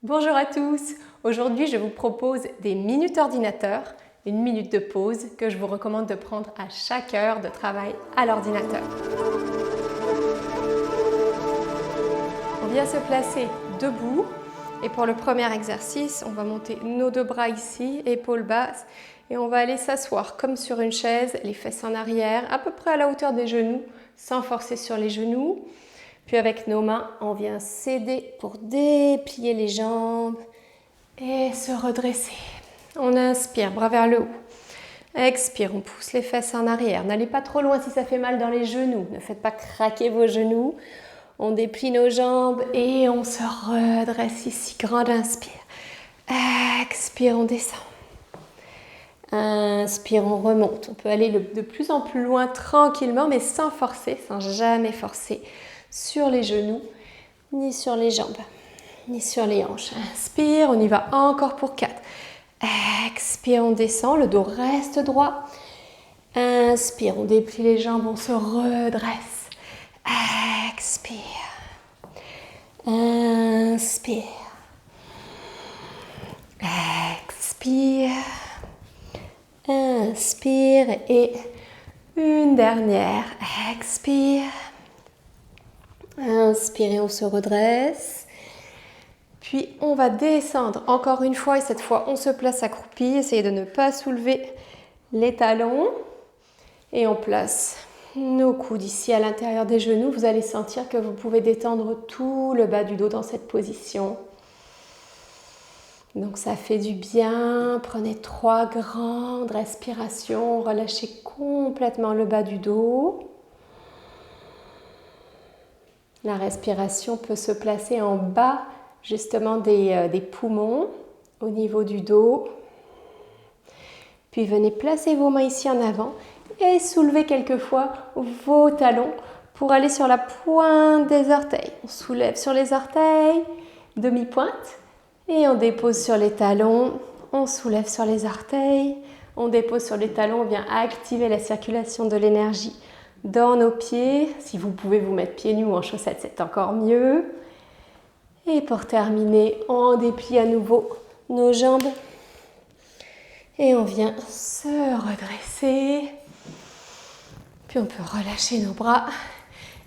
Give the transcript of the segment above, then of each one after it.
Bonjour à tous! Aujourd'hui, je vous propose des minutes ordinateur, une minute de pause que je vous recommande de prendre à chaque heure de travail à l'ordinateur. On vient se placer debout et pour le premier exercice, on va monter nos deux bras ici, épaules basses, et on va aller s'asseoir comme sur une chaise, les fesses en arrière, à peu près à la hauteur des genoux, sans forcer sur les genoux. Puis avec nos mains, on vient s'aider pour déplier les jambes et se redresser. On inspire, bras vers le haut. Expire, on pousse les fesses en arrière. N'allez pas trop loin si ça fait mal dans les genoux. Ne faites pas craquer vos genoux. On déplie nos jambes et on se redresse ici. Grande inspire. Expire, on descend. Inspire, on remonte. On peut aller de plus en plus loin tranquillement, mais sans forcer, sans jamais forcer sur les genoux, ni sur les jambes, ni sur les hanches. Inspire, on y va encore pour 4. Expire, on descend, le dos reste droit. Inspire, on déplie les jambes, on se redresse. Expire. Inspire. Expire. Inspire et une dernière. Expire. Inspirez, on se redresse. Puis on va descendre encore une fois et cette fois on se place accroupi. Essayez de ne pas soulever les talons. Et on place nos coudes ici à l'intérieur des genoux. Vous allez sentir que vous pouvez détendre tout le bas du dos dans cette position. Donc ça fait du bien. Prenez 3 grandes respirations. Relâchez complètement le bas du dos. La respiration peut se placer en bas justement des poumons, au niveau du dos. Puis venez placer vos mains ici en avant et soulevez quelquefois vos talons pour aller sur la pointe des orteils. On soulève sur les orteils, demi-pointe, et on dépose sur les talons. On soulève sur les orteils, on dépose sur les talons, on vient activer la circulation de l'énergie dans nos pieds. Si vous pouvez vous mettre pieds nus ou en chaussettes, c'est encore mieux. Et pour terminer, on déplie à nouveau nos jambes. Et on vient se redresser. Puis on peut relâcher nos bras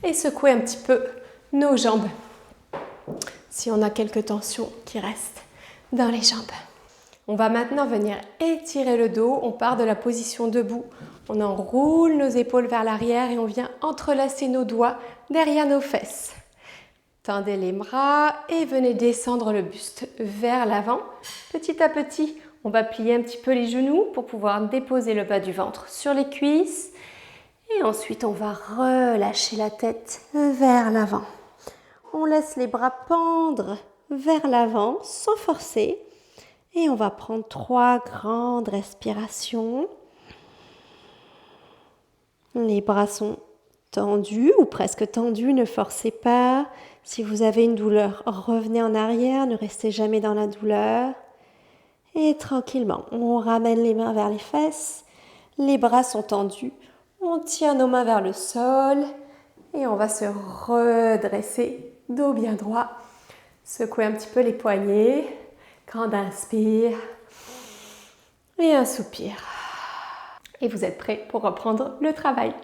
et secouer un petit peu nos jambes. Si on a quelques tensions qui restent dans les jambes. On va maintenant venir étirer le dos. On part de la position debout. On enroule nos épaules vers l'arrière et on vient entrelacer nos doigts derrière nos fesses. Tendez les bras et venez descendre le buste vers l'avant. Petit à petit, on va plier un petit peu les genoux pour pouvoir déposer le bas du ventre sur les cuisses. Et ensuite, on va relâcher la tête vers l'avant. On laisse les bras pendre vers l'avant sans forcer. Et on va prendre 3 grandes respirations. Les bras sont tendus ou presque tendus, ne forcez pas. Si vous avez une douleur, revenez en arrière, ne restez jamais dans la douleur. Et tranquillement, on ramène les mains vers les fesses. Les bras sont tendus. On tient nos mains vers le sol. Et on va se redresser, dos bien droit. Secouer un petit peu les poignets. Grande inspire et un soupir. Et vous êtes prêts pour reprendre le travail.